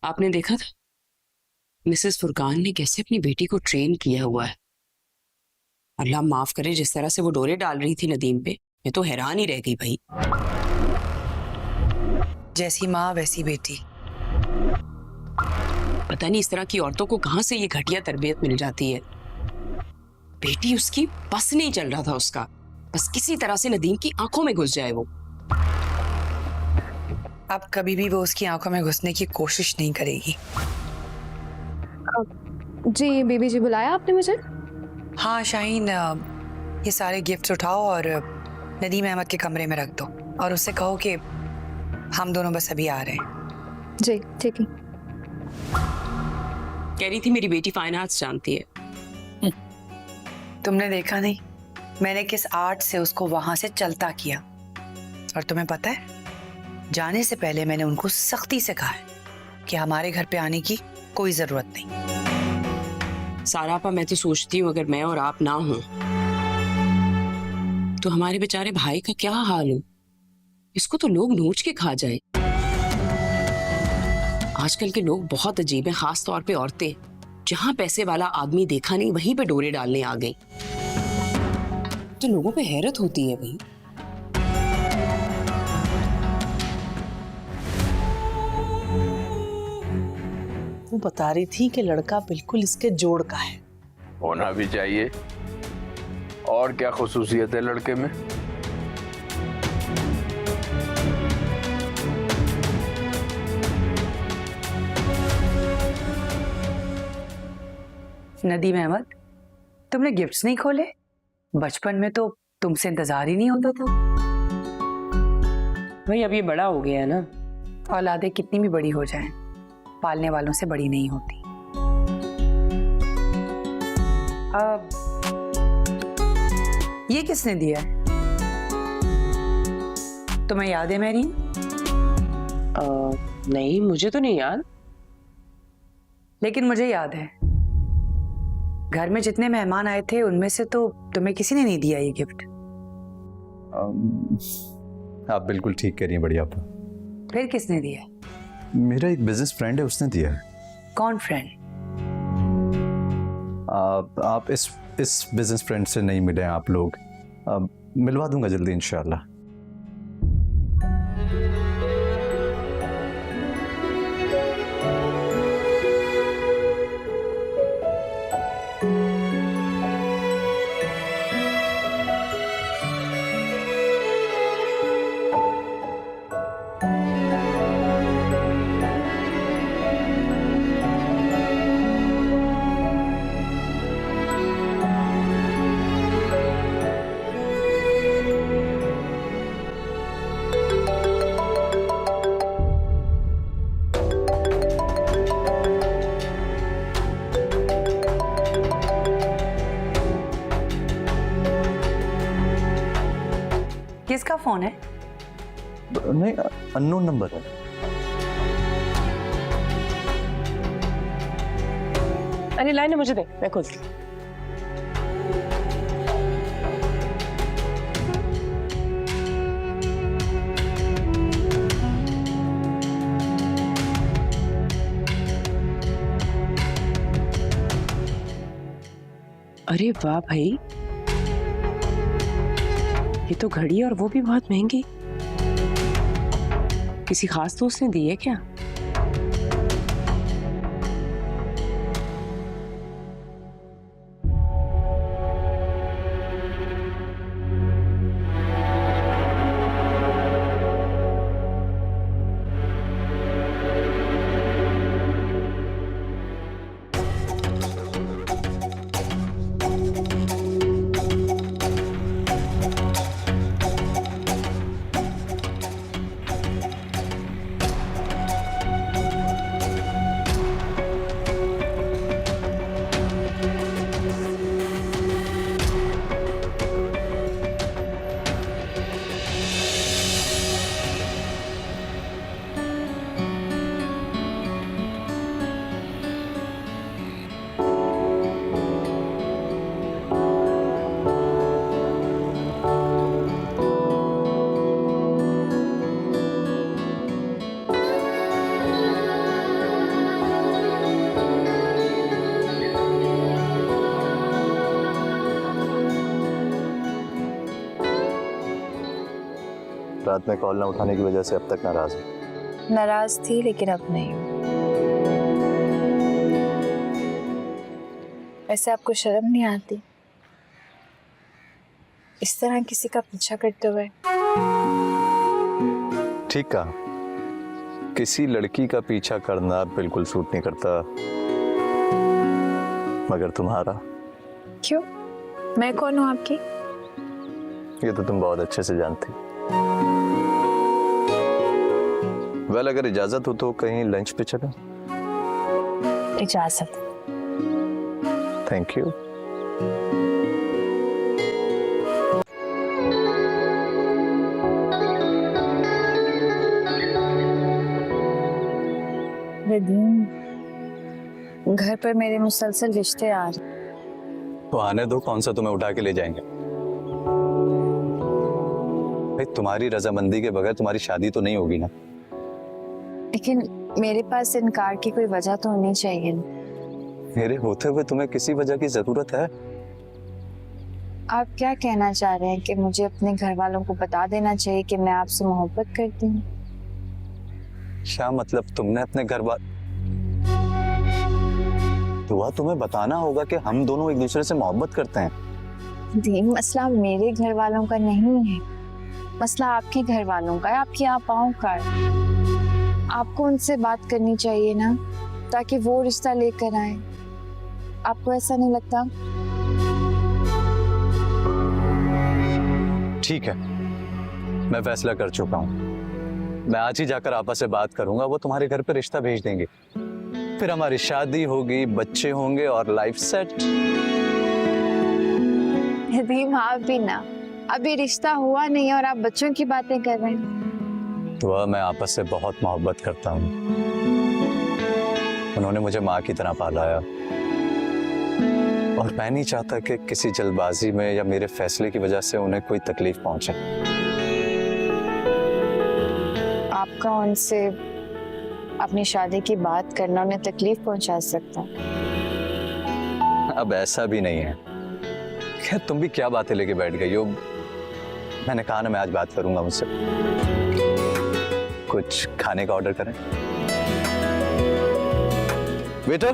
आपने देखा था मिसेस फुरकान ने कैसे अपनी बेटी को ट्रेन किया हुआ है। अल्लाह माफ करे, जिस तरह से वो डोरे डाल रही थी नदीम पे, मैं तो हैरान ही रह गई भाई। जैसी माँ वैसी बेटी। पता नहीं इस तरह की औरतों को कहां से ये घटिया तरबियत मिल जाती है। बेटी उसकी बस नहीं चल रहा था उसका, बस किसी तरह से नदीम की आंखों में घुस जाए वो। अब कभी भी वो उसकी आंखों में घुसने की कोशिश नहीं करेगी। जी बेबी जी, बुलाया आपने मुझे? हाँ शाहीन, ये सारे गिफ्ट्स उठाओ और नदीम अहमद के कमरे में रख दो और उससे कहो कि हम दोनों बस अभी आ रहे हैं। जी ठीक है। कह रही थी मेरी बेटी फाइन आर्ट्स जानती है। तुमने देखा नहीं मैंने किस आर्ट से उसको वहां से चलता किया। और तुम्हें पता है, जाने से पहले मैंने उनको सख्ती से कहा है कि हमारे घर पे आने की कोई जरूरत नहीं। सारा आपा, मैं तो सोचती हूँ अगर मैं और आप ना हो तो हमारे बेचारे भाई का क्या हाल हो। इसको तो लोग नोच के खा जाए। आजकल के लोग बहुत अजीब हैं, खास तौर पे औरतें। जहां पैसे वाला आदमी देखा नहीं वहीं पे डोरे डालने आ गई। तो लोगों पे हैरत होती है भाई। वो बता रही थी कि लड़का बिल्कुल इसके जोड़ का है। होना भी चाहिए। और क्या खुसूसियत है लड़के में? नदीम अहमद, तुमने गिफ्ट्स नहीं खोले? बचपन में तो तुमसे इंतजार ही नहीं होता था। भाई अब ये बड़ा हो गया है ना। औलादें कितनी भी बड़ी हो जाएं, पालने वालों से बड़ी नहीं होती। अब ये किसने दिया है? तुम्हें याद है मैरी? नहीं, मुझे तो नहीं याद। लेकिन मुझे याद है, घर में जितने मेहमान आए थे उनमें से तो तुम्हें किसी ने नहीं दिया ये गिफ्ट। आप बिल्कुल ठीक कह रही हैं बड़ी आपा। फिर किसने दिया है? मेरा एक बिजनेस फ्रेंड है, उसने दिया है। कौन फ्रेंड? आप इस बिजनेस फ्रेंड से नहीं मिले हैं आप लोग। मिलवा दूंगा जल्दी इंशाल्लाह। किसका फोन है? नहीं, अननोन नंबर है। अरे लाइन मुझे दे, मैं खुद। अरे वाह भाई, ये तो घड़ी और वो भी बहुत महंगी। किसी खास दोस्त ने दी है क्या? रात में कॉल ना उठाने की वजह से अब तक नाराज हूँ। नाराज थी लेकिन अब नहीं हूँ। वैसे आपको शर्म नहीं आती इस तरह किसी का पीछा करते हुए? ठीक कहा, किसी लड़की का पीछा करना बिल्कुल सूट नहीं करता, मगर तुम्हारा। क्यों? मैं कौन हूँ आपकी? ये तो तुम बहुत अच्छे से जानती। वेल, अगर इजाजत हो तो कहीं लंच पे चलो। इजाजत। Thank you. नदीम, घर पर मेरे मुसलसल रिश्ते आ रहे। तो आने दो, कौन सा तुम्हें उठा के ले जाएंगे? भाई, तुम्हारी रजामंदी के बगैर तुम्हारी शादी तो नहीं होगी ना। लेकिन मेरे पास इनकार की कोई वजह तो होनी चाहिए ना। मेरे होते हुए तुम्हें किसी वजह की जरूरत है? आप क्या कहना चाह रहे हैं कि मुझे अपने घर वालों को बता देना चाहिए कि मैं आपसे मोहब्बत करती हूँ? क्या मतलब? तुमने अपने घर वाल तो तुम्हें बताना होगा कि हम दोनों एक दूसरे से मोहब्बत करते हैं। दीन, मसला मेरे घर वालों का नहीं है, मसला आपके घर वालों का है, आपकी आपाओं का है। आपको उनसे बात करनी चाहिए ना, ताकि वो रिश्ता लेकर आए। आपको ऐसा नहीं लगता? ठीक है, मैं फैसला कर चुका हूँ। मैं आज ही जाकर आपस से बात करूंगा, वो तुम्हारे घर पे रिश्ता भेज देंगे, फिर हमारी शादी होगी, बच्चे होंगे और लाइफ सेट। नदीम, आप भी ना, अभी रिश्ता हुआ नहीं और आप बच्चों की बातें कर रहे हैं। तो मैं आपस से बहुत मोहब्बत करता हूँ। उन्होंने मुझे माँ की तरह पाला है और मैं नहीं चाहता कि किसी जल्दबाजी में या मेरे फैसले की वजह से उन्हें कोई तकलीफ पहुंचे। आपका उनसे अपनी शादी की बात करना उन्हें तकलीफ पहुंचा सकता है। अब ऐसा भी नहीं है। खैर, तुम भी क्या बातें लेके बैठ गई हो? मैंने कहा ना, मैं आज बात करूंगा मुझसे। कुछ खाने का ऑर्डर करें? वेटर,